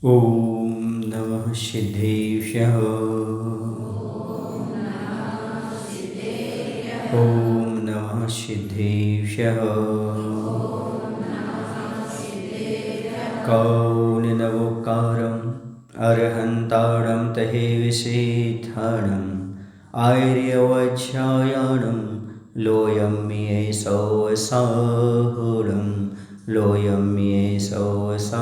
ॐ नमः सिद्धेभ्यः। ॐ नमः सिद्धेभ्यः। कौनिनवोकारम् अर्हन्तारं तहे विषेत्थाणम् आर्यवज्रायणं लोयं येषौसाहुरं लोयं येषौसाहुरं।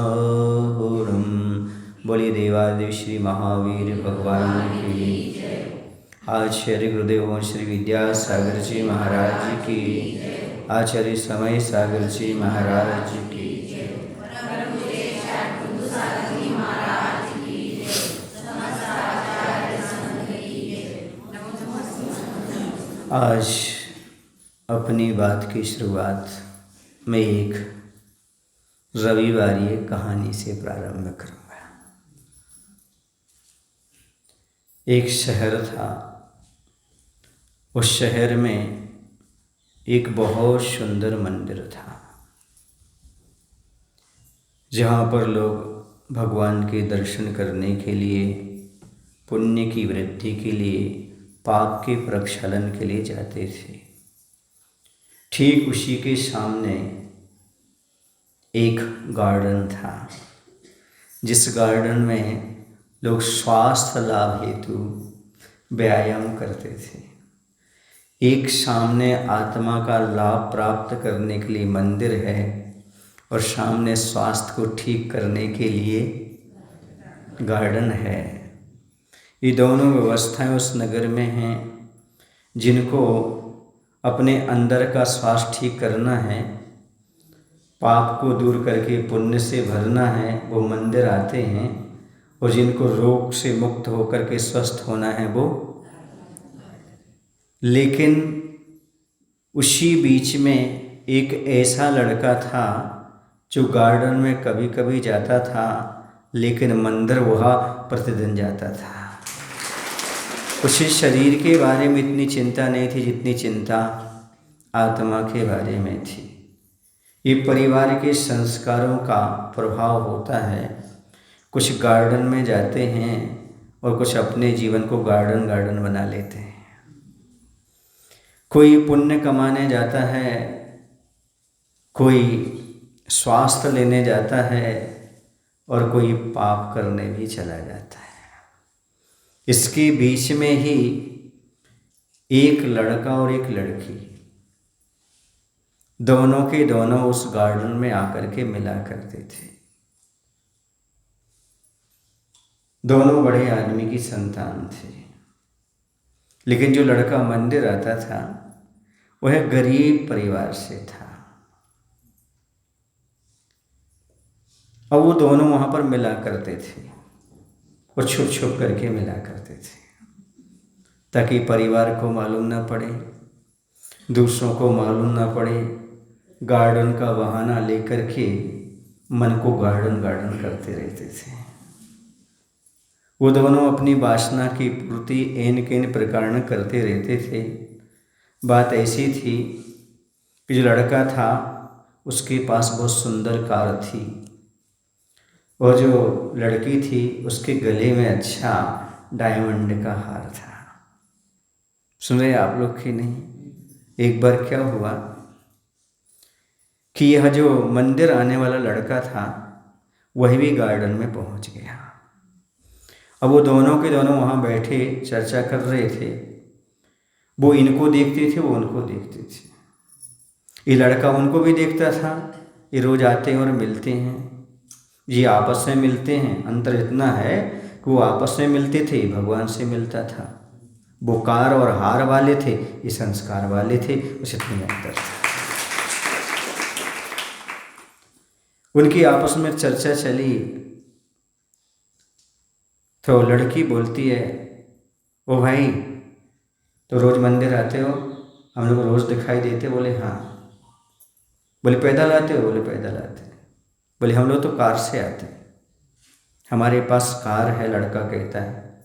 बोलिए देवादेव श्री महावीर भगवान की। आचार्य गुरुदेव श्री विद्यासागर जी महाराज की। आचार्य समय सागर जी महाराज की। आज अपनी बात की शुरुआत मैं एक रविवारी कहानी से प्रारंभ करूँगा। एक शहर था। उस शहर में एक बहुत सुंदर मंदिर था, जहाँ पर लोग भगवान के दर्शन करने के लिए, पुण्य की वृद्धि के लिए, पाप के प्रक्षालन के लिए जाते थे। ठीक उसी के सामने एक गार्डन था, जिस गार्डन में लोग स्वास्थ्य लाभ हेतु व्यायाम करते थे। एक सामने आत्मा का लाभ प्राप्त करने के लिए मंदिर है और सामने स्वास्थ्य को ठीक करने के लिए गार्डन है। ये दोनों व्यवस्थाएं उस नगर में हैं। जिनको अपने अंदर का स्वास्थ्य ठीक करना है, पाप को दूर करके पुण्य से भरना है, वो मंदिर आते हैं। और जिनको रोग से मुक्त होकर के स्वस्थ होना है वो। लेकिन उसी बीच में एक ऐसा लड़का था जो गार्डन में कभी कभी जाता था, लेकिन मंदिर वह प्रतिदिन जाता था। उसे शरीर के बारे में इतनी चिंता नहीं थी जितनी चिंता आत्मा के बारे में थी। ये परिवार के संस्कारों का प्रभाव होता है। कुछ गार्डन में जाते हैं और कुछ अपने जीवन को गार्डन बना लेते हैं। कोई पुण्य कमाने जाता है, कोई स्वास्थ्य लेने जाता है और कोई पाप करने भी चला जाता है। इसके बीच में ही एक लड़का और एक लड़की, दोनों के दोनों उस गार्डन में आकर के मिला करते थे। दोनों बड़े आदमी की संतान थे, लेकिन जो लड़का मंदिर आता था वह गरीब परिवार से था। अब वो दोनों वहाँ पर मिला करते थे और छुप छुप करके मिला करते थे, ताकि परिवार को मालूम ना पड़े, दूसरों को मालूम ना पड़े। गार्डन का बहाना लेकर के मन को गार्डन करते रहते थे। वो दोनों अपनी वासना की पूर्ति एन केन प्रकार करते रहते थे। बात ऐसी थी कि जो लड़का था उसके पास बहुत सुंदर कार थी, और जो लड़की थी उसके गले में अच्छा डायमंड का हार था। सुन रहे आप लोग कि नहीं? एक बार क्या हुआ कि यह जो मंदिर आने वाला लड़का था वह भी गार्डन में पहुंच गया। अब वो दोनों के दोनों वहाँ बैठे चर्चा कर रहे थे। वो इनको देखते थे, वो उनको देखते थे। ये लड़का उनको भी देखता था। ये रोज आते हैं और मिलते हैं, ये आपस में मिलते हैं। अंतर इतना है कि वो आपस में मिलते थे, भगवान से मिलता था। वो कार और हार वाले थे, ये संस्कार वाले थे। उस इतनी अंतर था। उनकी आपस में चर्चा चली तो लड़की बोलती है, ओ भाई, तो रोज़ मंदिर आते हो? हम लोग रोज़ दिखाई देते। बोले हाँ। बोले पैदल आते हो? बोले पैदल आते। बोले हम लोग तो कार से आते, हमारे पास कार है। लड़का कहता है।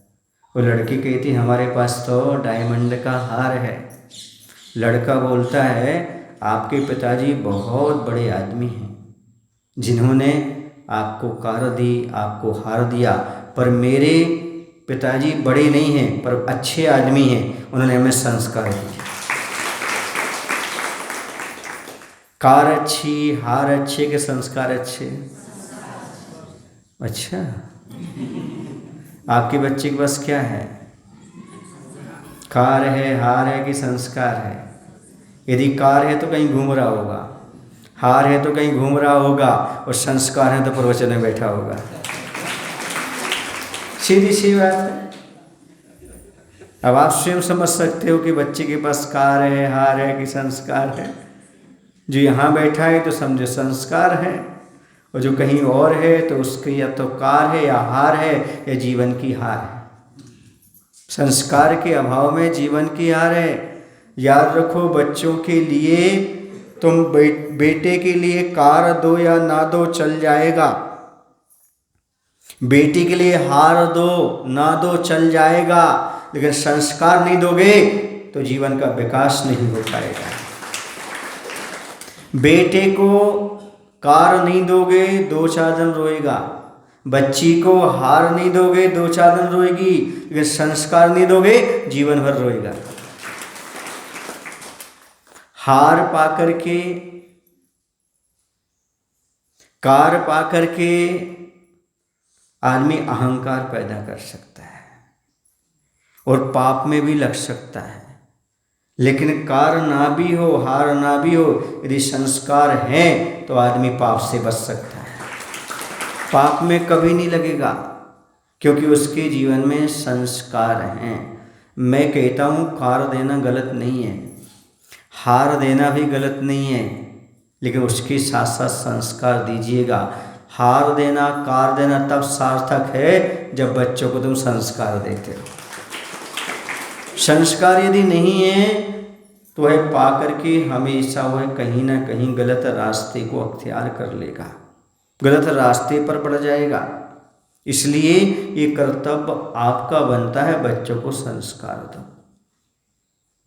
वो लड़की कहती हमारे पास तो डायमंड का हार है। लड़का बोलता है आपके पिताजी बहुत बड़े आदमी हैं, जिन्होंने आपको कार दी, आपको हार दिया, पर मेरे पिताजी बड़े नहीं हैं पर अच्छे आदमी हैं, उन्होंने हमें संस्कार दिए। कार अच्छी, हार अच्छे के संस्कार अच्छे? अच्छा, आपके बच्चे के पास क्या है? कार है, हार है कि संस्कार है? यदि कार है तो कहीं घूम रहा होगा, हार है तो कहीं घूम रहा होगा, और संस्कार है तो प्रवचन में बैठा होगा। सीधी सी बात है। अब आप स्वयं समझ सकते हो कि बच्चे के पास कार है, हार है कि संस्कार है। जो यहाँ बैठा है तो समझो संस्कार है, और जो कहीं और है तो उसकी या तो कार है या हार है या जीवन की हार है। संस्कार के अभाव में जीवन की हार है। याद रखो, बच्चों के लिए तुम बेटे के लिए कार दो या ना दो चल जाएगा, बेटी के लिए हार दो ना दो चल जाएगा, लेकिन संस्कार नहीं दोगे तो जीवन का विकास नहीं हो पाएगा। बेटे को कार नहीं दोगे 2-4 दिन रोएगा, बच्ची को हार नहीं दोगे 2-4 दिन रोएगी, लेकिन संस्कार नहीं दोगे जीवन भर रोएगा। हार पाकर के, कार पाकर के आदमी अहंकार पैदा कर सकता है और पाप में भी लग सकता है। लेकिन कार ना भी हो, हार ना भी हो, यदि संस्कार हैं तो आदमी पाप से बच सकता है। पाप में कभी नहीं लगेगा क्योंकि उसके जीवन में संस्कार हैं। मैं कहता हूँ कार देना गलत नहीं है, हार देना भी गलत नहीं है, लेकिन उसके साथ साथ संस्कार दीजिएगा। हार देना, कार देना तब सार्थक है जब बच्चों को तुम संस्कार देते हो। संस्कार यदि नहीं है तो वह पा करके हमेशा वह कहीं ना कहीं गलत रास्ते को अख्तियार कर लेगा, गलत रास्ते पर पड़ जाएगा। इसलिए ये कर्तव्य आपका बनता है, बच्चों को संस्कार दो।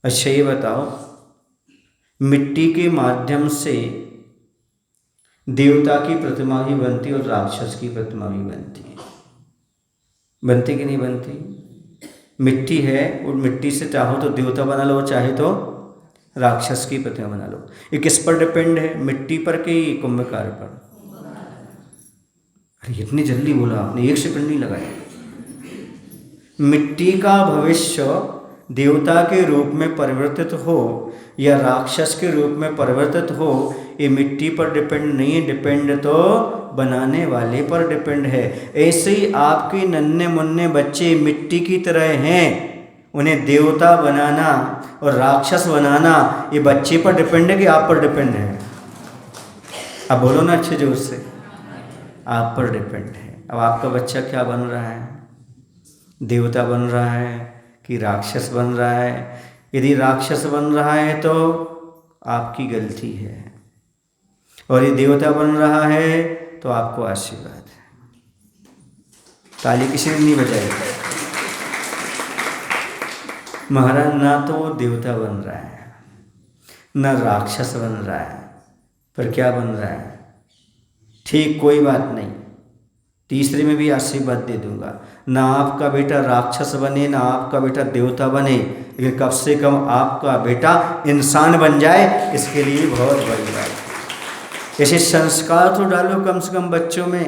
अच्छा ये बताओ, मिट्टी के माध्यम से देवता की प्रतिमा भी बनती और राक्षस की प्रतिमा भी बनती है। बनती कि नहीं बनती? मिट्टी है और मिट्टी से चाहो तो देवता बना लो, चाहे तो राक्षस की प्रतिमा बना लो। ये किस पर डिपेंड है, मिट्टी पर कि कुंभकार पर? अरे इतनी जल्दी बोला आपने, 1 सेकंड नहीं लगाया। मिट्टी का भविष्य देवता के रूप में परिवर्तित हो या राक्षस के रूप में परिवर्तित हो, ये मिट्टी पर डिपेंड नहीं है, डिपेंड तो बनाने वाले पर डिपेंड है। ऐसे ही आपके नन्हे मुन्ने बच्चे मिट्टी की तरह हैं, उन्हें देवता बनाना और राक्षस बनाना ये बच्चे पर डिपेंड है कि आप पर डिपेंड है? अब बोलो ना अच्छे जोर से, आप पर डिपेंड है। अब आपका बच्चा क्या बन रहा है, देवता बन रहा है कि राक्षस बन रहा है? यदि राक्षस बन रहा है तो आपकी गलती है, और यदि देवता बन रहा है तो आपको आशीर्वाद है। ताली किसी ने नहीं बजाई। महाराज ना तो वो देवता बन रहा है ना राक्षस बन रहा है, पर क्या बन रहा है? ठीक, कोई बात नहीं, तीसरे में भी आशीर्वाद दे दूंगा। ना आपका बेटा राक्षस बने ना आपका बेटा देवता बने, लेकिन कम से कम आपका बेटा इंसान बन जाए, इसके लिए बहुत बड़ी बात है। ऐसे संस्कार तो डालो कम से कम बच्चों में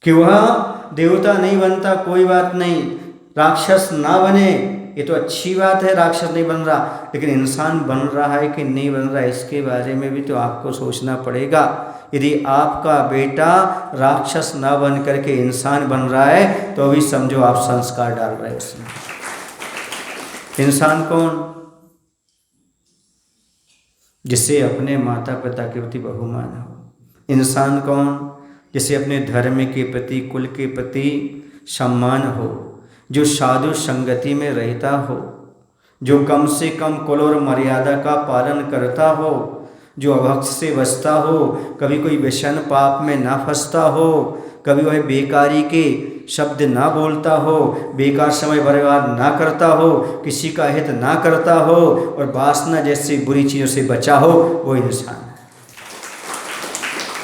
कि वह देवता नहीं बनता कोई बात नहीं, राक्षस ना बने ये तो अच्छी बात है, राक्षस नहीं बन रहा, लेकिन इंसान बन रहा है कि नहीं बन रहा है इसके बारे में भी तो आपको सोचना पड़ेगा। यदि आपका बेटा राक्षस ना बन करके इंसान बन रहा है तो भी समझो आप संस्कार डाल रहे हैं उसमें। इंसान कौन? जिसे अपने माता पिता के प्रति बहुमान हो। इंसान कौन? जिसे अपने धर्म के प्रति, कुल के प्रति सम्मान हो, जो साधु संगति में रहता हो, जो कम से कम कुल और मर्यादा का पालन करता हो, जो अभक्त से बचता हो, कभी कोई व्यसन पाप में ना फंसता हो, कभी वह बेकारी के शब्द ना बोलता हो, बेकार समय बर्बाद ना करता हो, किसी का हित ना करता हो और वासना जैसी बुरी चीज़ों से बचा हो, वो इंसान है।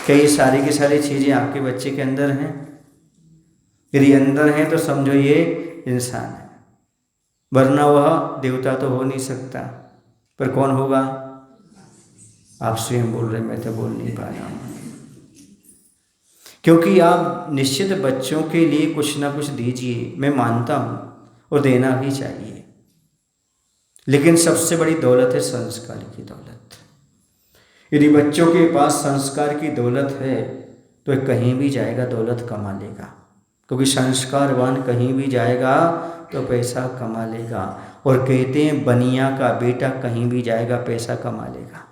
कई सारी की सारी चीज़ें आपके बच्चे के अंदर हैं। यदि अंदर हैं तो समझो ये इंसान है, वरना वह देवता तो हो नहीं सकता। पर कौन होगा? आप स्वयं बोल रहे, मैं तो बोल नहीं पा रहा हूँ। क्योंकि आप निश्चित बच्चों के लिए कुछ ना कुछ दीजिए, मैं मानता हूँ, और देना भी चाहिए। लेकिन सबसे बड़ी दौलत है संस्कार की दौलत। यदि बच्चों के पास संस्कार की दौलत है तो कहीं भी जाएगा दौलत कमा लेगा, क्योंकि संस्कारवान कहीं भी जाएगा तो पैसा कमा लेगा। और कहते हैं बनिया का बेटा कहीं भी जाएगा पैसा कमा लेगा।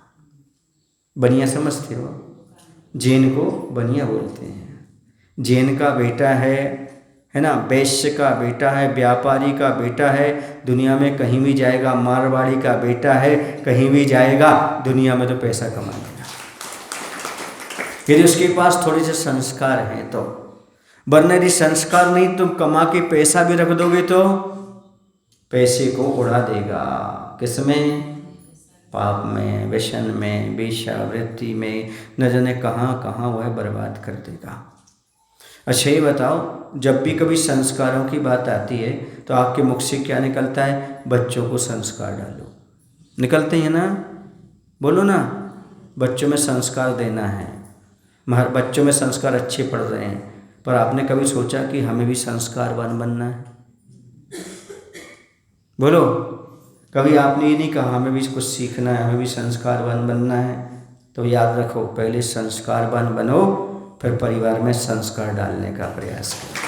बनिया समझते हो? जैन को बनिया बोलते हैं। जैन का बेटा है ना, वैश्य का बेटा है, व्यापारी का बेटा है, दुनिया में कहीं भी जाएगा। मारवाड़ी का बेटा है, कहीं भी जाएगा दुनिया में तो पैसा कमा लेगा, यदि उसके पास थोड़े से संस्कार हैं तो। वरना यदि संस्कार नहीं, तुम कमा के पैसा भी रख दोगे तो पैसे को उड़ा देगा। किसमें? पाप में, व्यसन में, वेश्यावृत्ति में, न जाने कहाँ कहाँ वह बर्बाद कर देगा। अच्छा ये बताओ, जब भी कभी संस्कारों की बात आती है तो आपके मुख से क्या निकलता है? बच्चों को संस्कार डालो, निकलते हैं ना? बोलो ना, बच्चों में संस्कार देना है। बच्चों में संस्कार अच्छे पड़ रहे हैं, पर आपने कभी सोचा कि हमें भी संस्कारवान बनना है? बोलो, कभी आपने ये नहीं कहा हमें भी कुछ सीखना है, हमें भी संस्कारवान बनना है? तो याद रखो, पहले संस्कारवान बनो, फिर परिवार में संस्कार डालने का प्रयास करो।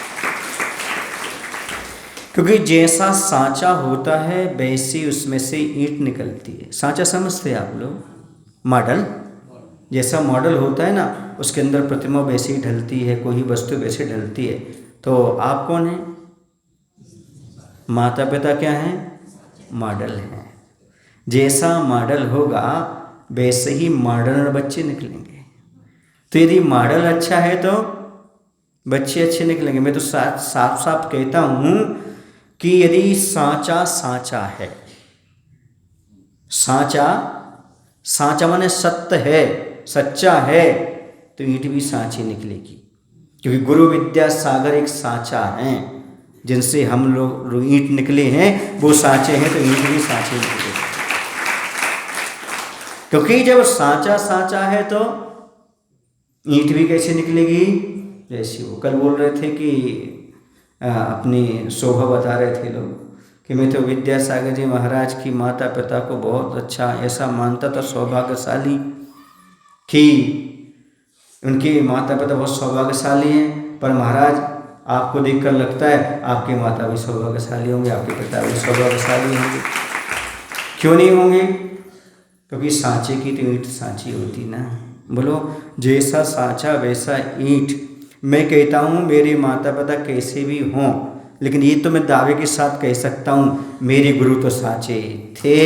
क्योंकि जैसा सांचा होता है वैसी उसमें से ईंट निकलती है। सांचा समझते हैं आप लोग? मॉडल, जैसा मॉडल होता है ना, उसके अंदर प्रतिमा वैसे ही ढलती है, कोई वस्तु वैसे ढलती है। तो आप कौन हैं? माता पिता क्या हैं? मॉडल हैं। जैसा मॉडल होगा वैसे ही मॉडर्न बच्चे निकलेंगे। तो यदि मॉडल अच्छा है तो बच्चे अच्छे निकलेंगे। मैं तो साफ साफ कहता हूँ कि यदि सांचा सांचा है, सांचा माने सत्य है, सच्चा है, तो ईंट भी सांची निकलेगी। क्योंकि गुरु विद्या सागर एक सांचा है, जिनसे हम लोग ईंट निकले हैं, वो सांचे हैं, तो ईंट भी सांचे निकलेगी। क्योंकि जब सांचा सांचा है तो ईंट भी कैसे निकलेगी? जैसी वो कल बोल रहे थे कि अपनी शोभा बता रहे थे लोग कि मैं तो विद्यासागर जी महाराज की माता पिता को बहुत अच्छा ऐसा मानता था, सौभाग्यशाली, कि उनके माता पिता बहुत सौभाग्यशाली हैं। पर महाराज आपको देखकर लगता है आपके माता भी सौभाग्यशाली होंगे, आपके पिता भी सौभाग्यशाली होंगे। क्यों नहीं होंगे? क्योंकि सांचे की तो ईंट सांची होती ना। बोलो, जैसा सांचा वैसा ईंट। मैं कहता हूँ मेरे माता पिता कैसे भी हों, लेकिन ये तो मैं दावे के साथ कह सकता हूँ मेरे गुरु तो सांचे थे,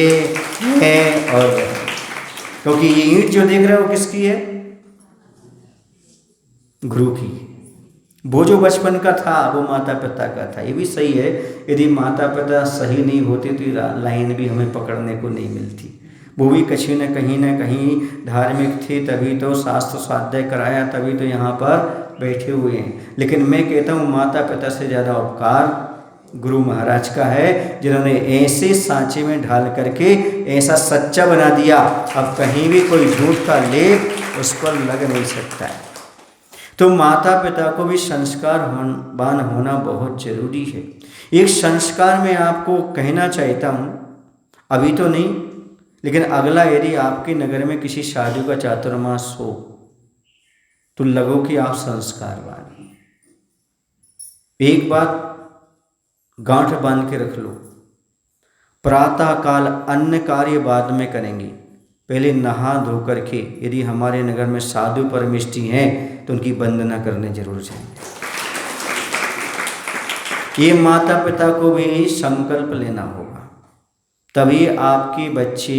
हैं और क्योंकि ये ईंट जो देख रहे हो किसकी है? गुरु की। वो जो बचपन का था वो माता पिता का था। ये भी सही है, यदि माता पिता सही नहीं होते तो लाइन भी हमें पकड़ने को नहीं मिलती। वो भी कहीं न कहीं धार्मिक थे, तभी तो शास्त्र स्वाध्याय कराया, तभी तो यहाँ पर बैठे हुए हैं। लेकिन मैं कहता हूँ माता पिता से ज़्यादा उपकार गुरु महाराज का है, जिन्होंने ऐसे सांचे में ढाल करके ऐसा सच्चा बना दिया, अब कहीं भी कोई झूठ का लेप उस पर लग नहीं सकता है। तो माता पिता को भी संस्कारवान होना बहुत जरूरी है। एक संस्कार में आपको कहना चाहता हूँ, अभी तो नहीं, लेकिन अगला यदि आपके नगर में किसी शादी का चातुर्मास हो तो लगो कि आप संस्कारवान हैं। एक बात गांठ बांध के रख लो, प्रातः काल अन्न कार्य बाद में करेंगे, पहले नहा धो करके यदि हमारे नगर में साधु परमिष्ठी हैं तो उनकी वंदना करने जरूर जाएंगे। ये माता पिता को भी संकल्प लेना होगा, तभी आपके बच्चे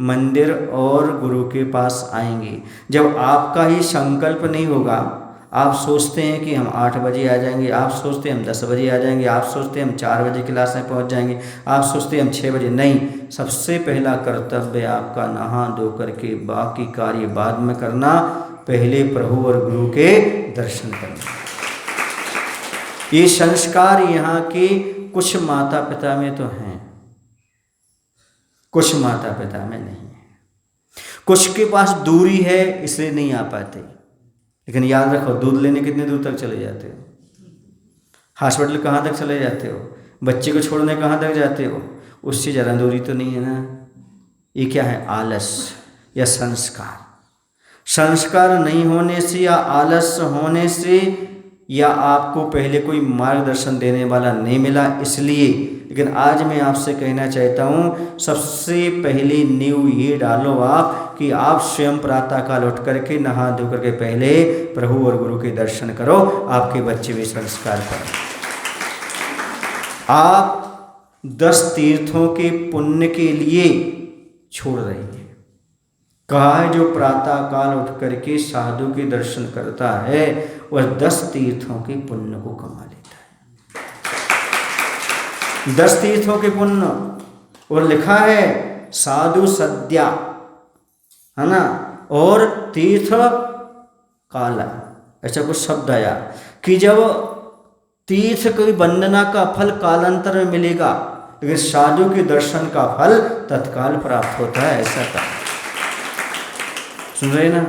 मंदिर और गुरु के पास आएंगे। जब आपका ही संकल्प नहीं होगा, आप सोचते हैं कि हम 8 बजे आ जाएंगे, आप सोचते हैं हम 10 बजे आ जाएंगे, आप सोचते हैं हम 4 बजे क्लास में पहुंच जाएंगे, आप सोचते हैं हम 6 बजे। नहीं, सबसे पहला कर्तव्य आपका नहा धो करके बाकी कार्य बाद में करना, पहले प्रभु और गुरु के दर्शन करना। ये संस्कार यहाँ के कुछ माता पिता में तो हैं, कुछ माता पिता में नहीं है। कुछ के पास दूरी है इसलिए नहीं आ पाते। लेकिन याद रखो, दूध लेने कितने दूर तक चले जाते हो? हॉस्पिटल कहाँ तक चले जाते हो? बच्चे को छोड़ने कहाँ तक जाते हो? उससे ज़्यादा दूरी तो नहीं है ना। ये क्या है? आलस या संस्कार। संस्कार नहीं होने से या आलस्य होने से या आपको पहले कोई मार्गदर्शन देने वाला नहीं मिला इसलिए। लेकिन आज मैं आपसे कहना चाहता हूँ, सबसे पहले नींव ये डालो आप कि आप स्वयं प्रातःकाल उठ करके नहा धो करके पहले प्रभु और गुरु के दर्शन करो, आपके बच्चे भी संस्कार करें। आप 10 तीर्थों के पुण्य के लिए छोड़ रहे हैं। कहा है जो प्रातः काल उठ करके साधु के दर्शन करता है वह 10 तीर्थों के पुण्य को कमा लेता है। 10 तीर्थों के पुण्य। और लिखा है साधु सद्या, है ना, और तीर्थ काला, ऐसा कुछ शब्द आया कि जब तीर्थ की वंदना का फल कालांतर में मिलेगा, लेकिन साधु के दर्शन का फल तत्काल प्राप्त होता है। ऐसा कहा, सुन रहे ना।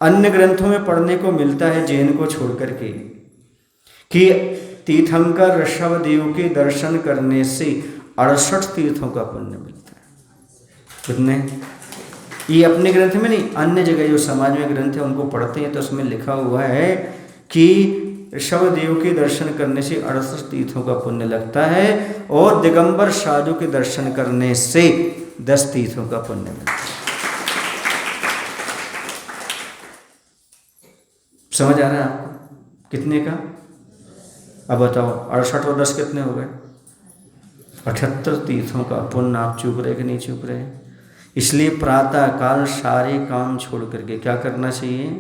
अन्य ग्रंथों में पढ़ने को मिलता है जैन को छोड़ करके कि तीर्थंकर ऋषभदेव के दर्शन करने से 68 तीर्थों का पुण्य मिलता है। कितने? ये अपने ग्रंथ में नहीं, अन्य जगह जो समाज में ग्रंथ है उनको पढ़ते हैं तो उसमें लिखा हुआ है कि ऋषभदेव के दर्शन करने से 68 तीर्थों का पुण्य लगता है और दिगंबर साधु के दर्शन करने से 10 तीर्थों का पुण्य मिलता है। समझ आ रहा है आपको? कितने का? अब बताओ, 68 और 10 कितने हो गए? 78 तीर्थों का पुण्य। आप चूक रहे कि नहीं चूक रहे? इसलिए प्रातः काल सारे काम छोड़ करके क्या करना चाहिए?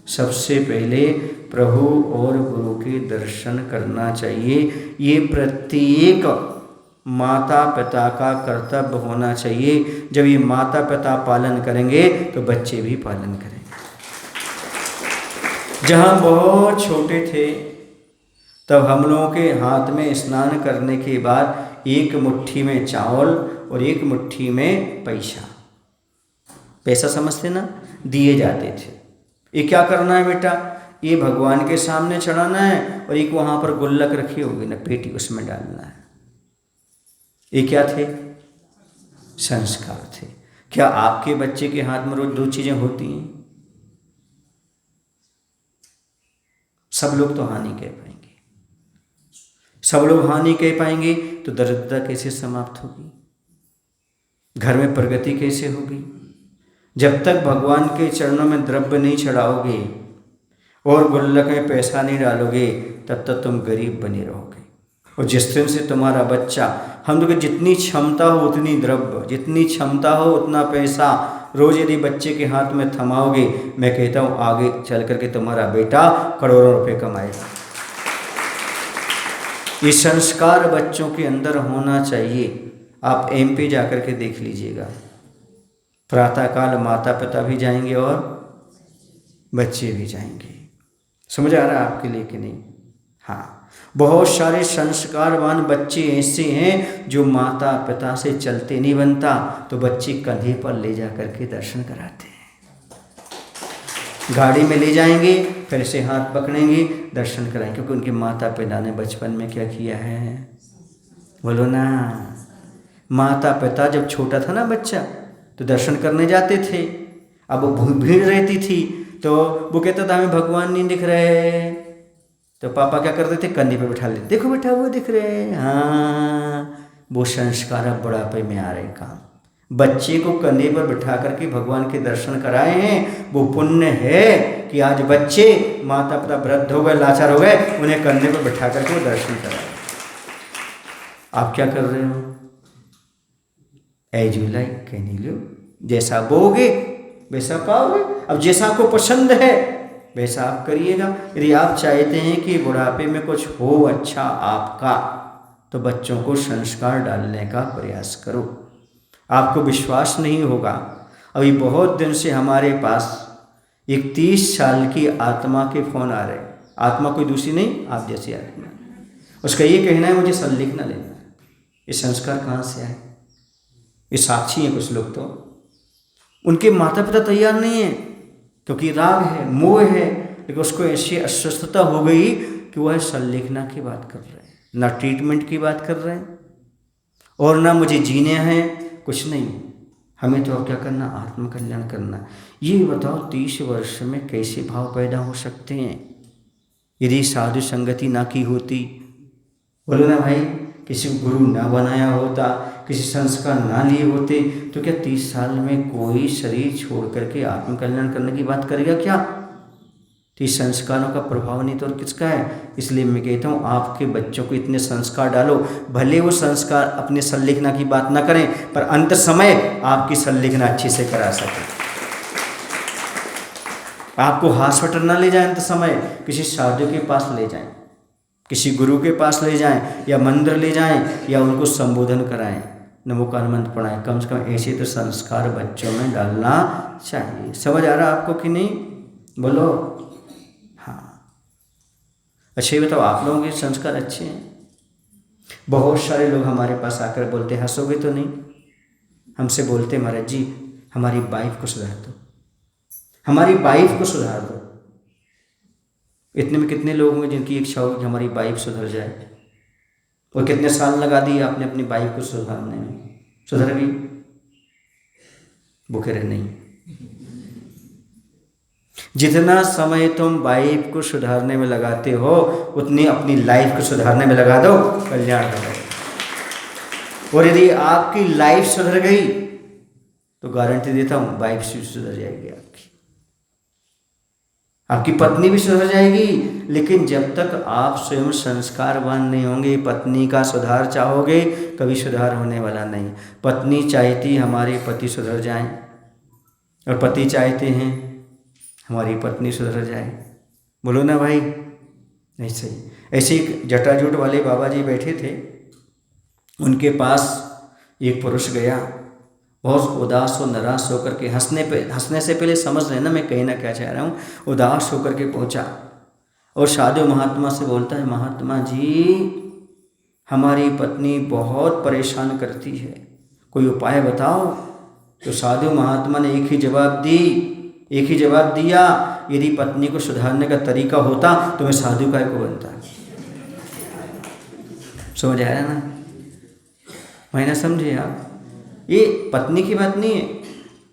सबसे पहले प्रभु और गुरु के दर्शन करना चाहिए। ये प्रत्येक माता पिता का कर्तव्य होना चाहिए। जब ये माता पिता पालन करेंगे तो बच्चे भी पालन करेंगे। जब हम बहुत छोटे थे तब हम लोगों के हाथ में स्नान करने के बाद एक मुट्ठी में चावल और एक मुट्ठी में पैसा, पैसा समझते ना, दिए जाते थे। ये क्या करना है बेटा? ये भगवान के सामने चढ़ाना है और एक वहाँ पर गुल्लक रखी होगी ना, पेटी, उसमें डालना है। ये क्या थे? संस्कार थे। क्या आपके बच्चे के हाथ में रोज 2 चीज़ें होती हैं? सब लोग तो हानि कह पाएंगे। सब लोग हानि कह पाएंगे तो दरिद्रता कैसे समाप्त होगी? घर में प्रगति कैसे होगी? जब तक भगवान के चरणों में द्रव्य नहीं चढ़ाओगे और गुल्लक में पैसा नहीं डालोगे तब तक तुम गरीब बने रहोगे। और जिस दिन से तुम्हारा बच्चा, हम लोग जितनी क्षमता हो उतनी द्रव्य, जितनी क्षमता हो उतना पैसा रोज यदि बच्चे के हाथ में थमाओगे, मैं कहता हूँ आगे चल करके तुम्हारा बेटा करोड़ों रुपए कमाएगा। ये संस्कार बच्चों के अंदर होना चाहिए। आप MP जाकर के देख लीजिएगा, प्रातःकाल माता पिता भी जाएंगे और बच्चे भी जाएंगे। समझ आ रहा है आपके लिए कि नहीं? हाँ, बहुत सारे संस्कारवान बच्चे ऐसे हैं जो माता पिता से चलते नहीं बनता तो बच्चे कंधे पर ले जा करके दर्शन कराते हैं। गाड़ी में ले जाएंगे, फिर से हाथ पकड़ेंगे, दर्शन कराएंगे, क्योंकि उनके माता पिता ने बचपन में क्या किया है? बोलो ना। माता पिता जब छोटा था ना बच्चा तो दर्शन करने जाते थे। अब वो भीड़ रहती थी तो वो कहता था हमें भगवान नहीं दिख रहे, तो पापा क्या करते थे? कंधे पे बिठा लेते, देखो बेटा वो दिख रहे हैं। हाँ, वो संस्कार अब बुढ़ापे में आ रहे काम। बच्चे को कंधे पर बिठा करके भगवान के दर्शन कराए हैं, वो पुण्य है कि आज बच्चे माता पिता वृद्ध हो गए, लाचार हो गए, उन्हें कंधे पर बिठा करके वो दर्शन कराए। आप क्या कर रहे हो? एज यू लाइक कहने लो, जैसा बोगे वैसा पाओगे। अब जैसा आपको पसंद है वैसा आप करिएगा। यदि आप चाहते हैं कि बुढ़ापे में कुछ हो अच्छा आपका, तो बच्चों को संस्कार डालने का प्रयास करो। आपको विश्वास नहीं होगा, अभी बहुत दिन से हमारे पास एक 30 साल की आत्मा के फोन आ रहे हैं। आत्मा कोई दूसरी नहीं, आप जैसी आत्मा। उसका ये कहना है मुझे संलिखना लेना है। ये संस्कार कहाँ से आए? ये साक्षी हैं कुछ लोग तो, उनके माता पिता तैयार नहीं है क्योंकि राग है, मोह है, लेकिन उसको ऐसी अस्वस्थता हो गई कि वह संलिखना की बात कर रहे हैं, ना ट्रीटमेंट की बात कर रहे हैं और ना मुझे जीने हैं, कुछ नहीं। हमें तो अब क्या करना? आत्मकल्याण करना। ये बताओ 30 वर्ष में कैसे भाव पैदा हो सकते हैं यदि साधु संगति ना की होती? बोलो ना भाई, किसी गुरु ना बनाया होता, किसी संस्कार ना लिए होते तो क्या 30 साल में कोई शरीर छोड़ करके आत्मकल्याण करने की बात करेगा क्या? तो इस संस्कारों का प्रभाव नहीं तो और किसका है? इसलिए मैं कहता हूँ आपके बच्चों को इतने संस्कार डालो, भले वो संस्कार अपने संलिखना की बात ना करें पर अंत समय आपकी संलिखना अच्छे से करा सके। आपको हॉस्पिटल ना ले जाए, अंत समय किसी साधु के पास ले जाएं, किसी गुरु के पास ले जाएं या मंदिर ले जाएं या उनको संबोधन कराएं, नमोकार मंत्र पढ़ाएं। कम से कम ऐसे तो संस्कार बच्चों में डालना चाहिए। समझ आ रहा आपको कि नहीं? बोलो हाँ। अच्छा ये बताओ, आप लोगों के संस्कार अच्छे हैं? बहुत सारे लोग हमारे पास आकर बोलते, हंसोगे तो नहीं, हमसे बोलते महाराज जी हमारी वाइफ को सुधार दो, हमारी वाइफ को सुधार दो। इतने में कितने लोग होंगे जिनकी इच्छा होगी कि हमारी वाइफ सुधर जाए? और कितने साल लगा दिए आपने अपनी वाइफ को सुधारने में? सुधर गई? भूखे रहे नहीं। जितना समय तुम वाइफ को सुधारने में लगाते हो उतनी अपनी लाइफ को सुधारने में लगा दो, कल्याण हो। और यदि आपकी लाइफ सुधर गई तो गारंटी देता हूं वाइफ सुधर जाएगी, आपकी पत्नी भी सुधर जाएगी। लेकिन जब तक आप स्वयं संस्कारवान नहीं होंगे, पत्नी का सुधार चाहोगे, कभी सुधार होने वाला नहीं। पत्नी चाहती हमारे पति सुधर जाएं और पति चाहते हैं हमारी पत्नी सुधर जाए। बोलो ना भाई, नहीं सही। ऐसे एक जटाजूट वाले बाबा जी बैठे थे, उनके पास एक पुरुष गया, बहुत उदास और निराश होकर के, हंसने से पहले समझ लेना मैं कहना क्या चाह रहा हूँ। उदास होकर के पहुँचा और साधु महात्मा से बोलता है, महात्मा जी हमारी पत्नी बहुत परेशान करती है, कोई उपाय बताओ। तो साधु महात्मा ने एक ही जवाब दिया, यदि पत्नी को सुधारने का तरीका होता तो मैं साधु काय को बनता। समझ आया ना? मैंने समझे आप? ये पत्नी की बात नहीं है,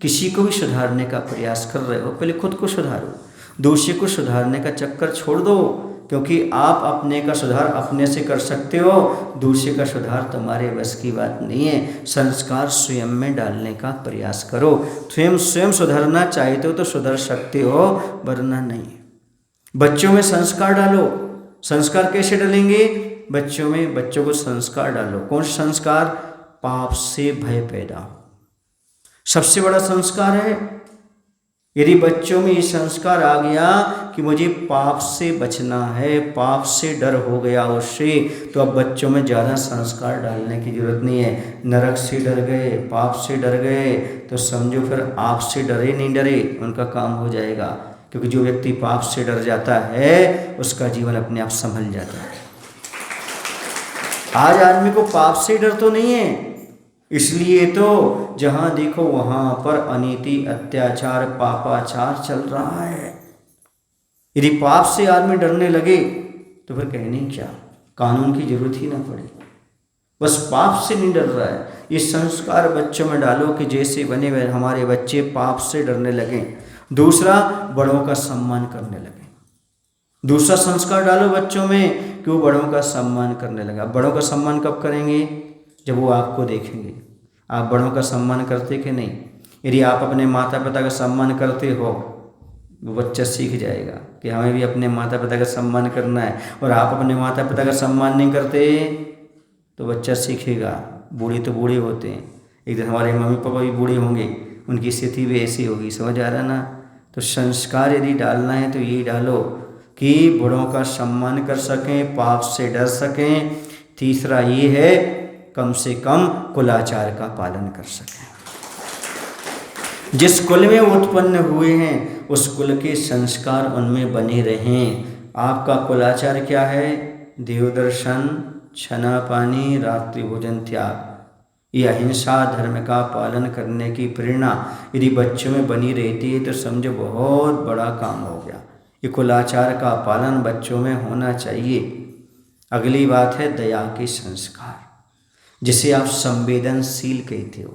किसी को भी सुधारने का प्रयास कर रहे हो पहले खुद को सुधारो, दूसरे को सुधारने का चक्कर छोड़ दो, क्योंकि आप अपने का सुधार अपने से कर सकते हो, दूसरे का सुधार तुम्हारे बस की बात नहीं है। संस्कार स्वयं में डालने का प्रयास करो। स्वयं सुधरना चाहते हो तो सुधर सकते हो, वरना नहीं। बच्चों में संस्कार डालो। संस्कार कैसे डालेंगे? बच्चों को संस्कार डालो। कौन सा संस्कार? पाप से भय पैदा हो, सबसे बड़ा संस्कार है। यदि बच्चों में ये संस्कार आ गया कि मुझे पाप से बचना है, पाप से डर हो गया उससे, तो अब बच्चों में ज़्यादा संस्कार डालने की जरूरत नहीं है। नरक से डर गए, पाप से डर गए, तो समझो फिर आप से डरे नहीं डरे उनका काम हो जाएगा। क्योंकि जो व्यक्ति पाप से डर जाता है उसका जीवन अपने आप संभल जाता है। आज आदमी को पाप से डर तो नहीं है, इसलिए तो जहाँ देखो वहाँ पर अनीति, अत्याचार, पापाचार चल रहा है। यदि पाप से आदमी डरने लगे तो फिर कहने क्या, कानून की जरूरत ही ना पड़े। बस पाप से नहीं डर रहा है। ये संस्कार बच्चों में डालो कि जैसे बने हुए हमारे बच्चे पाप से डरने लगें। दूसरा, बड़ों का सम्मान करने लगे। दूसरा संस्कार डालो बच्चों में कि वो बड़ों का सम्मान करने लगा। बड़ों का सम्मान कब करेंगे? जब वो आपको देखेंगे। आप बड़ों का सम्मान करते कि नहीं? यदि आप अपने माता पिता का सम्मान करते हो, वो बच्चा सीख जाएगा कि हमें भी अपने माता पिता का सम्मान करना है। और आप अपने माता पिता का सम्मान नहीं करते तो बच्चा सीखेगा। बूढ़े तो बूढ़े होते हैं, एक दिन हमारे मम्मी पापा भी बूढ़े होंगे, उनकी स्थिति भी ऐसी होगी। समझ आ रहा ना? तो संस्कार यदि डालना है तो ये डालो कि बड़ों का सम्मान कर सकें, पाप से डर सकें। तीसरा ये है कम से कम कुलाचार का पालन कर सकें। जिस कुल में उत्पन्न हुए हैं उस कुल के संस्कार उनमें बने रहें। आपका कुलाचार क्या है? देवदर्शन, छना पानी, रात्रि भोजन त्याग, ये अहिंसा धर्म का पालन करने की प्रेरणा यदि बच्चों में बनी रहती है तो समझो बहुत बड़ा काम हो गया। ये कुलाचार का पालन बच्चों में होना चाहिए। अगली बात है दया के संस्कार, जिसे आप संवेदनशील कहते हो।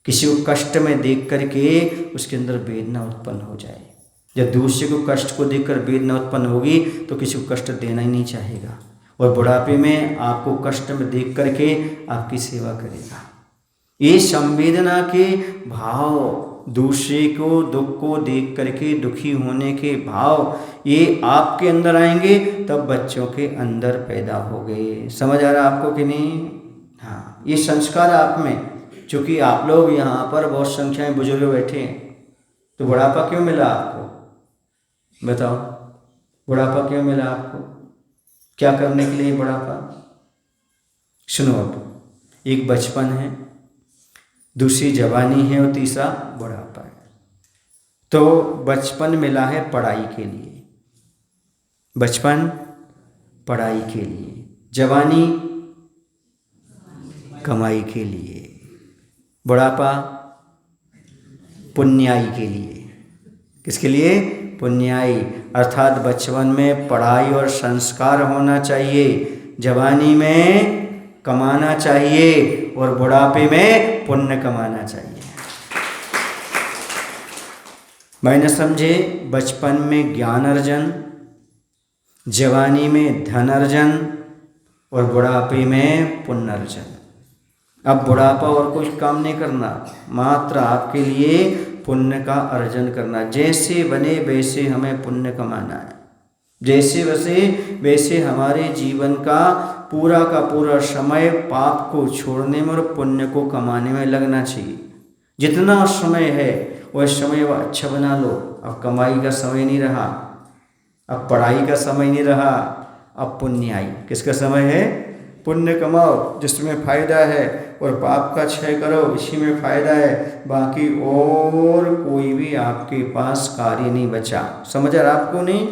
किसी को कष्ट में देख करके उसके अंदर वेदना उत्पन्न हो जाए। जब दूसरे को कष्ट को देखकर वेदना उत्पन्न होगी तो किसी को कष्ट देना ही नहीं चाहेगा, और बुढ़ापे में आपको कष्ट में देख करके आपकी सेवा करेगा। ये संवेदना के भाव, दूसरे को दुख को देख करके दुखी होने के भाव, ये आपके अंदर आएंगे तब बच्चों के अंदर पैदा हो गए। समझ आ रहा आपको कि नहीं? हाँ, ये संस्कार आप में, चूँकि आप लोग यहाँ पर बहुत संख्या में बुजुर्ग बैठे हैं, तो बुढ़ापा क्यों मिला आपको? बताओ, बुढ़ापा क्यों मिला आपको? क्या करने के लिए बुढ़ापा? सुनो, अब एक बचपन है, दूसरी जवानी है और तीसरा बुढ़ापा है। तो बचपन मिला है पढ़ाई के लिए, बचपन पढ़ाई के लिए, जवानी कमाई के लिए, बुढ़ापा पुण्याई के लिए। किसके लिए? पुण्याई। अर्थात बचपन में पढ़ाई और संस्कार होना चाहिए, जवानी में कमाना चाहिए और बुढ़ापे में पुण्य कमाना चाहिए। मैंने समझे, बचपन में ज्ञान अर्जन, जवानी में धन अर्जन और बुढ़ापे में पुण्य अर्जन। अब बुढ़ापा और कुछ काम नहीं करना, मात्र आपके लिए पुण्य का अर्जन करना। जैसे बने वैसे हमें पुण्य कमाना है, जैसे वैसे हमारे जीवन का पूरा समय पाप को छोड़ने में और पुण्य को कमाने में लगना चाहिए। जितना समय है वह समय वह अच्छा बना लो। अब कमाई का समय नहीं रहा, अब पढ़ाई का समय नहीं रहा, अब पुण्याई। किसका समय है? पुण्य कमाओ जिसमें फायदा है, और पाप का क्षय करो, इसी में फायदा है। बाकी और कोई भी आपके पास कार्य नहीं बचा। समझ आ रहा आपको? नहीं?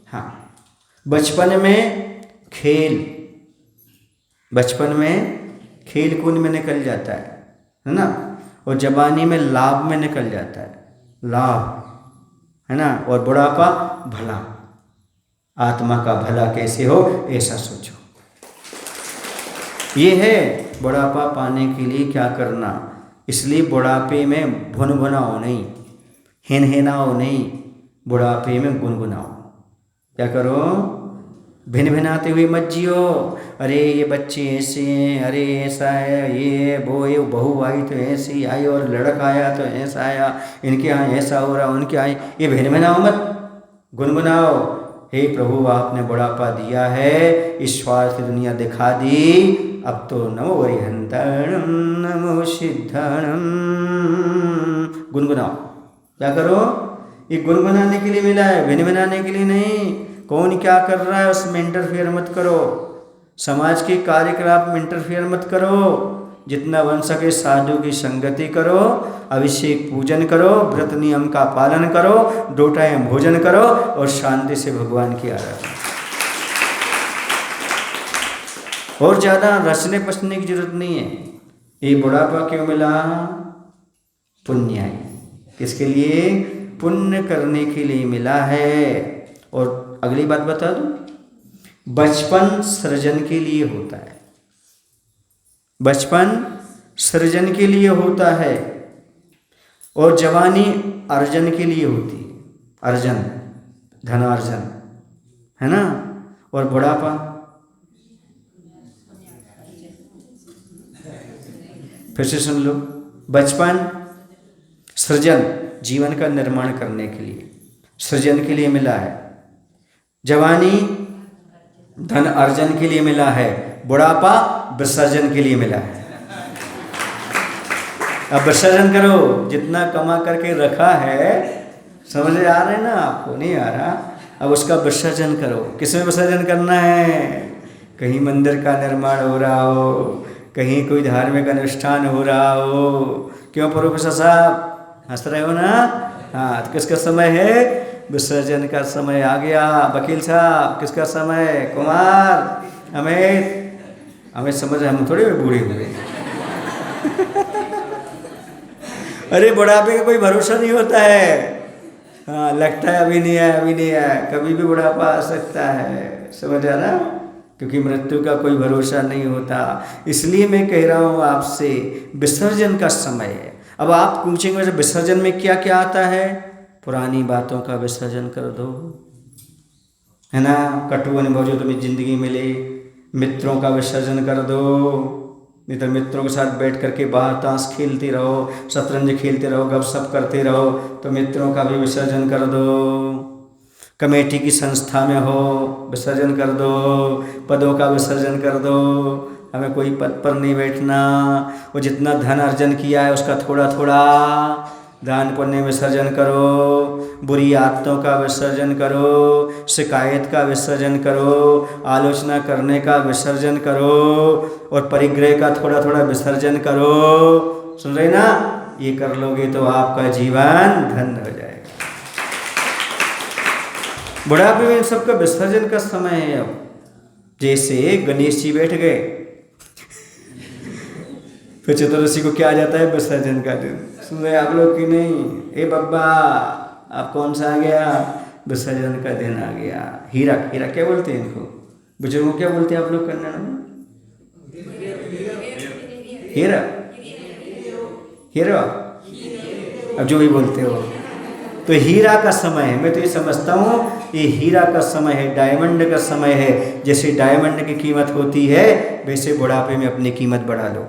हाँ, बचपन में खेल, बचपन में खेल कूद में निकल जाता है ना, और जवानी में लाभ में निकल जाता है, लाभ है ना, और बुढ़ापा भला। आत्मा का भला कैसे हो ऐसा सोचो। ये है बुढ़ापा पाने के लिए क्या करना। इसलिए बुढ़ापे में भुनभुनाओ नहीं, हिनहिनाओ नहीं, बुढ़ापे में गुनगुनाओ। क्या करो? भिन भिनाते हुए मत जियो। अरे ये बच्चे ऐसे हैं, अरे ऐसा है, ये वो, ये बहू आई तो ऐसी आई, और लड़का आया तो ऐसा आया, इनके यहाँ ऐसा हो रहा, उनके यहाँ, ये भिन भिनाओ मत, गुनगुनाओ। हे प्रभु, आपने बुढ़ापा दिया है, इस स्वार्थ दुनिया दिखा दी, अब तो नमो वरिहंतरणम नमो सिद्धरणम। गुनगुनाओ। क्या करो? ये गुनगुनाने के लिए मिला है, भिनभिनाने के लिए नहीं। कौन क्या कर रहा है उसमें इंटरफेयर मत करो, समाज के कार्यकलाप में इंटरफेयर मत करो। जितना बन सके साधु की संगति करो, अभिषेक पूजन करो, व्रत नियम का पालन करो, 2 टाइम भोजन करो और शांति से भगवान की आराधना। और ज़्यादा रचने पसने की जरूरत नहीं है। ये बुढ़ापा क्यों मिला? पुण्याई। किसके लिए? पुण्य करने के लिए मिला है। और अगली बात बता दूं, बचपन सृजन के लिए होता है, बचपन सृजन के लिए होता है, और जवानी अर्जन के लिए होती है, अर्जन, धनार्जन, है ना, और बुढ़ापा फिर से सुन लो, बचपन सृजन, जीवन का निर्माण करने के लिए, सृजन के लिए मिला है, जवानी धन अर्जन के लिए मिला है, बुढ़ापा विसर्जन के लिए मिला है। अब विसर्जन करो, जितना कमा करके रखा है, समझ आ रहे ना आपको? नहीं आ रहा? अब उसका विसर्जन करो। किसमें विसर्जन करना है? कहीं मंदिर का निर्माण हो रहा हो, कहीं कोई धार्मिक अनुष्ठान हो रहा हो। क्यों प्रोफेसर साहब? हंस रहे हो ना? हाँ, तो किसका समय है? विसर्जन का समय आ गया। वकील साहब, किसका समय? कुमार, अमित। हमें समझ, हम थोड़े बूढ़े हुए। अरे बुढ़ापे का कोई भरोसा नहीं होता है। हाँ, लगता है अभी नहीं है, अभी नहीं है, कभी भी बुढ़ापा आ सकता है। समझ आ रहा? क्योंकि मृत्यु का कोई भरोसा नहीं होता। इसलिए मैं कह रहा हूँ आपसे, विसर्जन का समय है। अब आप पूछेंगे विसर्जन में क्या क्या आता है? पुरानी बातों का विसर्जन कर दो, है ना? कटु अनुभव जो तुम्हें जिंदगी मिले, मित्रों का विसर्जन कर दो। नहीं तो मित्रों के साथ बैठ करके बाहर ताश खेलते रहो, शतरंज खेलते रहो, गपशप करते रहो, तो मित्रों का भी विसर्जन कर दो। कमेटी की संस्था में हो, विसर्जन कर दो। पदों का विसर्जन कर दो। हमें कोई पद पर नहीं बैठना। वो जितना धन अर्जन किया है उसका थोड़ा थोड़ा दान पुण्य विसर्जन करो। बुरी आदतों का विसर्जन करो। शिकायत का विसर्जन करो। आलोचना करने का विसर्जन करो। और परिग्रह का थोड़ा थोड़ा विसर्जन करो। सुन रहे ना? ये कर लोगे तो आपका जीवन धन्य हो जाएगा। बुढ़ापे में सबका विसर्जन का समय है। अब जैसे गणेश जी बैठ गए, फिर चतुर्दशी को क्या आ जाता है? विसर्जन का दिन। सुन रहे आप लोग कि नहीं? ए बब्बा, आप कौन सा आ गया? विसर्जन का दिन आ गया। हीरा, हीरा क्या बोलते हैं इनको? बुजुर्गों क्या बोलते हैं आप लोग कन्नड़ में? हीरा, हीरा, अब जो भी बोलते हो। तो हीरा का समय है। मैं तो ये समझता हूँ ये हीरा का समय है, डायमंड का समय है। जैसे डायमंड की कीमत होती है, वैसे बुढ़ापे में अपनी कीमत बढ़ा लो।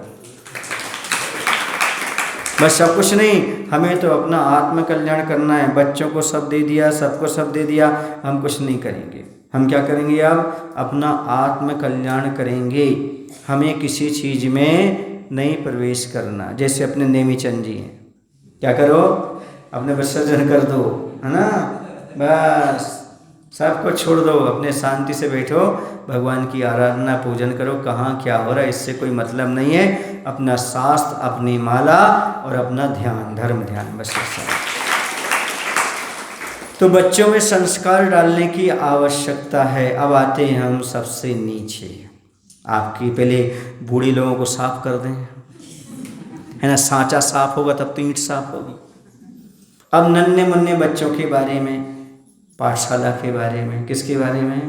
बस, सब कुछ नहीं, हमें तो अपना आत्म कल्याण करना है। बच्चों को सब दे दिया, सबको सब दे दिया, हम कुछ नहीं करेंगे। हम क्या करेंगे? अब अपना आत्म कल्याण करेंगे। हमें किसी चीज़ में नहीं प्रवेश करना। जैसे अपने नेमीचंद जी हैं, क्या करो? अपने विसर्जन कर दो, है ना? बस सबको छोड़ दो, अपने शांति से बैठो, भगवान की आराधना पूजन करो। कहाँ क्या हो रहा है इससे कोई मतलब नहीं है। अपना शास्त्र, अपनी माला और अपना ध्यान, धर्म ध्यान, बस ऐसा। तो बच्चों में संस्कार डालने की आवश्यकता है। अब आते हैं हम सबसे नीचे। आपकी पहले बूढ़े लोगों को साफ कर दें, है ना? सांचा साफ होगा तब तो ईंट साफ होगी। अब नन्हे मुन्ने बच्चों के बारे में, पाठशाला के बारे में। किसके बारे में?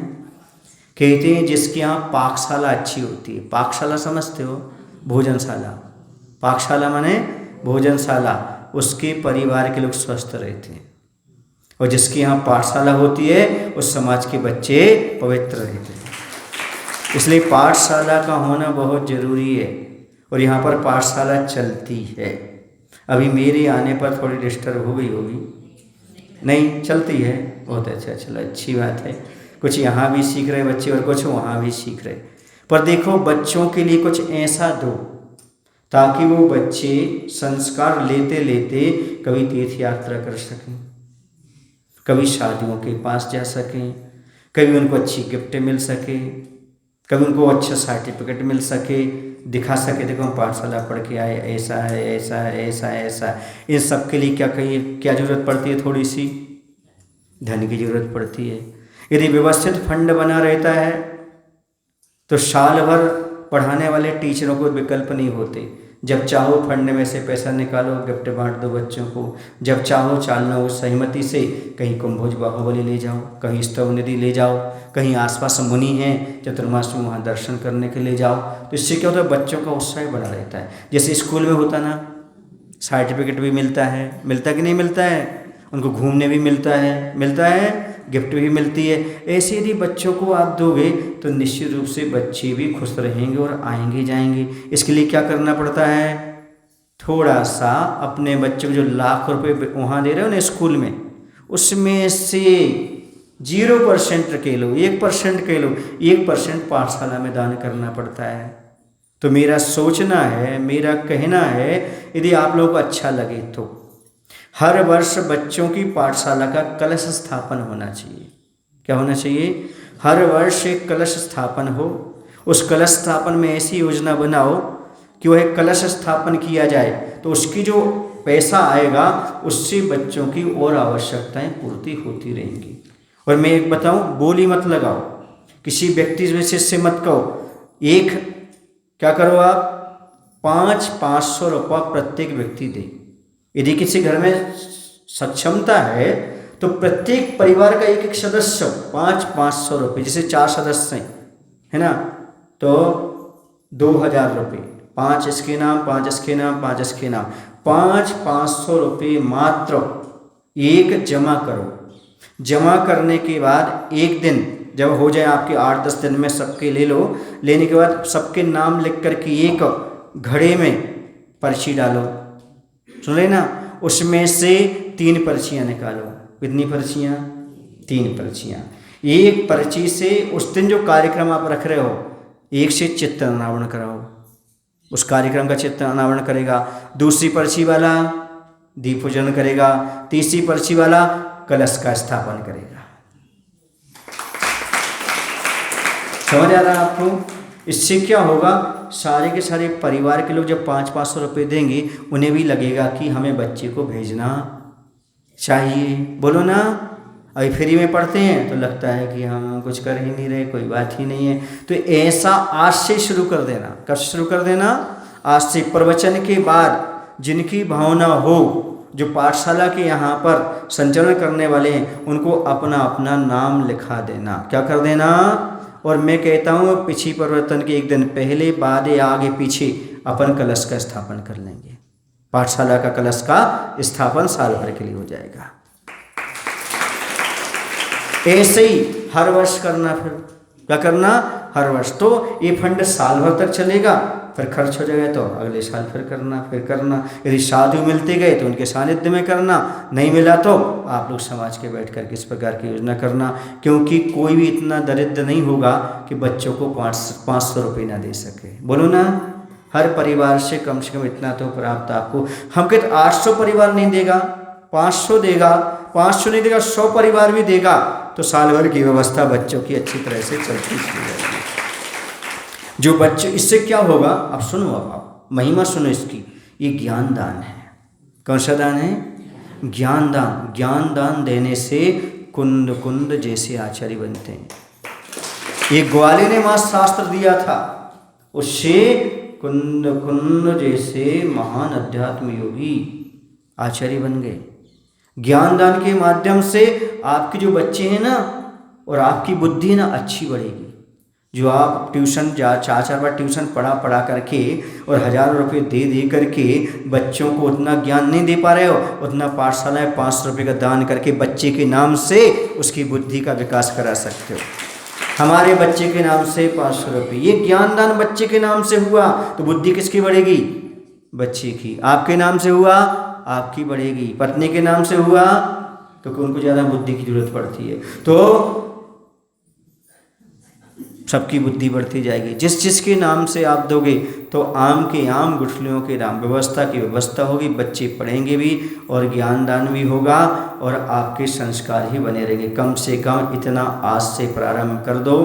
कहते हैं जिसके यहाँ पाकशाला अच्छी होती है। पाकशाला समझते हो? भोजनशाला। पाकशाला माने भोजनशाला। उसके परिवार के लोग स्वस्थ रहते हैं। और जिसके यहाँ पाठशाला होती है उस समाज के बच्चे पवित्र रहते हैं। इसलिए पाठशाला का होना बहुत ज़रूरी है। और यहाँ पर पाठशाला चलती है। अभी मेरे आने पर थोड़ी डिस्टर्ब हो गई होगी, नहीं चलती है। बहुत अच्छा, चलो अच्छी बात है। कुछ यहाँ भी सीख रहे बच्चे और कुछ वहाँ भी सीख रहे। पर देखो, बच्चों के लिए कुछ ऐसा दो ताकि वो बच्चे संस्कार लेते लेते कभी तीर्थ यात्रा कर सकें, कभी शादियों के पास जा सकें, कभी उनको अच्छी गिफ्ट मिल सके, कभी उनको अच्छा सर्टिफिकेट मिल सके, दिखा सके देखो हम पाठशाला पढ़ के आए, ऐसा है, ऐसा है, ऐसा है, ऐसा है। इन सब के लिए क्या ज़रूरत पड़ती है? थोड़ी सी धन की ज़रूरत पड़ती है। यदि व्यवस्थित फंड बना रहता है तो साल भर पढ़ाने वाले टीचरों को विकल्प नहीं होते। जब चाहो फंड में से पैसा निकालो, गिफ्ट बांट दो बच्चों को। जब चाहो चालना हो सहमति से कहीं कुंभोज बाहुबली ले जाओ, कहीं स्तव नदी ले जाओ, कहीं आसपास मुनि हैं चतुर्मास में वहाँ दर्शन करने के लिए जाओ। तो इससे क्या होता है? बच्चों का उत्साह बना रहता है। जैसे स्कूल में होता ना, सर्टिफिकेट भी मिलता है, मिलता कि नहीं मिलता है? उनको घूमने भी मिलता है, गिफ्ट भी मिलती है। ऐसे यदि बच्चों को आप दोगे तो निश्चित रूप से बच्चे भी खुश रहेंगे और आएंगे जाएंगे। इसके लिए क्या करना पड़ता है? थोड़ा सा अपने बच्चों को जो लाख रुपए वहाँ दे रहे हो ना स्कूल में, उसमें से 0% के लो, 1% के लो, 1% पाठशाला में दान करना पड़ता है। तो मेरा सोचना है, मेरा कहना है, यदि आप लोगों को अच्छा लगे तो हर वर्ष बच्चों की पाठशाला का कलश स्थापन होना चाहिए। क्या होना चाहिए? हर वर्ष एक कलश स्थापन हो। उस कलश स्थापन में ऐसी योजना बनाओ कि वह कलश स्थापन किया जाए तो उसकी जो पैसा आएगा उससे बच्चों की और आवश्यकताएं पूर्ति होती रहेंगी। और मैं एक बताऊं, बोली मत लगाओ, किसी व्यक्ति से मत कहो। एक क्या करो आप, 500 रुपया प्रत्येक व्यक्ति दे। यदि किसी घर में सक्षमता है तो प्रत्येक परिवार का एक सदस्य 500 रुपये, जैसे 4 सदस्य हैं, है ना, तो 2000 रुपये, 5 इसके नाम, 5 इसके नाम, 5 इसके नाम, 500 रुपये मात्र एक जमा करो। जमा करने के बाद एक दिन जब हो जाए आपके 8-10 दिन में सबके ले लो। लेने के बाद सबके नाम लिख करके एक घड़े में पर्ची डालो, सुन रहे ना, उसमें से 3 पर्चियाँ निकालो। कितनी पर्चियाँ? 3 पर्चियाँ। एक पर्ची से उस दिन जो कार्यक्रम आप रख रहे हो, एक से चित्र अनावरण कराओ, उस कार्यक्रम का चित्र अनावरण करेगा। दूसरी पर्ची वाला दीप पूजन करेगा। तीसरी पर्ची वाला कलश का स्थापन करेगा। समझ आ रहा है आपको? इससे क्या होगा, सारे के सारे परिवार के लोग जब 500 रुपये देंगे, उन्हें भी लगेगा कि हमें बच्चे को भेजना चाहिए। बोलो ना, अभी फ्री में पढ़ते हैं तो लगता है कि हम कुछ कर ही नहीं रहे, कोई बात ही नहीं है। तो ऐसा आज से शुरू कर देना। कब शुरू कर देना? आज से। प्रवचन के बाद जिनकी भावना हो, जो पाठशाला के यहाँ पर संचरण करने वाले हैं, उनको अपना अपना नाम लिखा देना। क्या कर देना? और मैं कहता हूँ पिछली परिवर्तन के एक दिन पहले बाद या आगे पीछे अपन कलश का स्थापन कर लेंगे। पाठशाला का कलश का स्थापन साल भर के लिए हो जाएगा। ऐसे ही हर वर्ष करना। फिर क्या करना? हर वर्ष। तो ये फंड साल भर तक चलेगा, फिर खर्च हो जाएगा तो अगले साल फिर करना। यदि साधु मिलते गए तो उनके सानिध्य में करना, नहीं मिला तो आप लोग समाज के बैठ कर किस प्रकार की योजना करना। क्योंकि कोई भी इतना दरिद्र नहीं होगा कि बच्चों को 500 रुपये ना दे सके। बोलो ना, हर परिवार से कम इतना तो प्राप्त आपको। हम कहते 800 परिवार नहीं देगा, 500 देगा, 500 नहीं देगा, 100 परिवार भी देगा, तो साल भर की व्यवस्था बच्चों की अच्छी तरह से चलती जाएगी। जो बच्चे, इससे क्या होगा, अब सुनो, अब आप महिमा सुनो इसकी। ये ज्ञान दान है। कौन सा दान है? ज्ञान दान। ज्ञान दान देने से कुंद कुंद जैसे आचार्य बनते हैं। ये ग्वाले ने वहाँ शास्त्र दिया था, उससे कुंद कुंद जैसे महान अध्यात्म योगी आचार्य बन गए। ज्ञान दान के माध्यम से आपके जो बच्चे हैं ना, और आपकी बुद्धि ना अच्छी बढ़ेगी। जो आप ट्यूशन 4 बार ट्यूशन पढ़ा करके और हज़ारों रुपये दे करके बच्चों को उतना ज्ञान नहीं दे पा रहे हो, उतना पाठशाला में 500 रुपये का दान करके बच्चे के नाम से उसकी बुद्धि का विकास करा सकते हो। हमारे बच्चे के नाम से 500 रुपये, ये ज्ञान दान बच्चे के नाम से हुआ तो बुद्धि किसकी बढ़ेगी? बच्चे की। आपके नाम से हुआ, आपकी बढ़ेगी। पत्नी के नाम से हुआ तो उनको ज़्यादा बुद्धि की जरूरत पड़ती है, तो सबकी बुद्धि बढ़ती जाएगी। जिसके नाम से आप दोगे तो आम के आम, गुठलियों के नाम, व्यवस्था की व्यवस्था होगी। बच्चे पढ़ेंगे भी और ज्ञान दान भी होगा और आपके संस्कार ही बने रहेंगे। कम से कम इतना आज से प्रारंभ कर दो।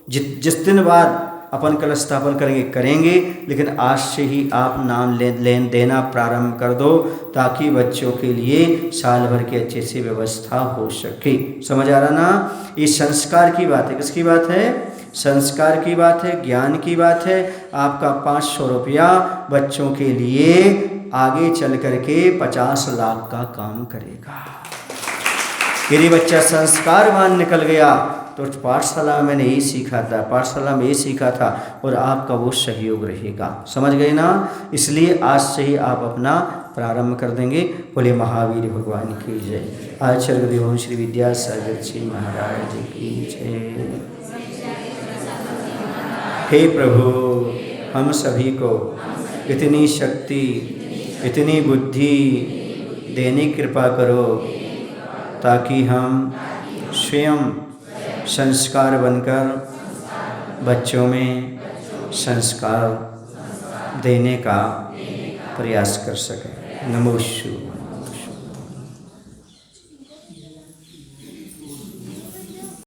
जिस दिन बाद अपन कलश स्थापन करेंगे, लेकिन आज से ही आप नाम लेन देना प्रारंभ कर दो, ताकि बच्चों के लिए साल भर की अच्छे से व्यवस्था हो सके। समझ आ रहा ना? ये संस्कार की बात है। किसकी बात है? संस्कार की बात है, ज्ञान की बात है। आपका 500 रुपया बच्चों के लिए आगे चल करके 50 लाख का काम करेगा। यदि बच्चा संस्कारवान निकल गया तो पाठशाला में मैंने यही सीखा था, और आपका वो सहयोग रहेगा। समझ गए ना? इसलिए आज से ही आप अपना प्रारंभ कर देंगे। बोले महावीर भगवान की जय। आचार्य गुरुदेव श्री विद्यासागर जी महाराज की जय। हे प्रभु, हम सभी को इतनी शक्ति, इतनी बुद्धि देने की कृपा करो, ताकि हम स्वयं संस्कार बनकर बच्चों में संस्कार देने का प्रयास कर सकें। नमो शिवाय।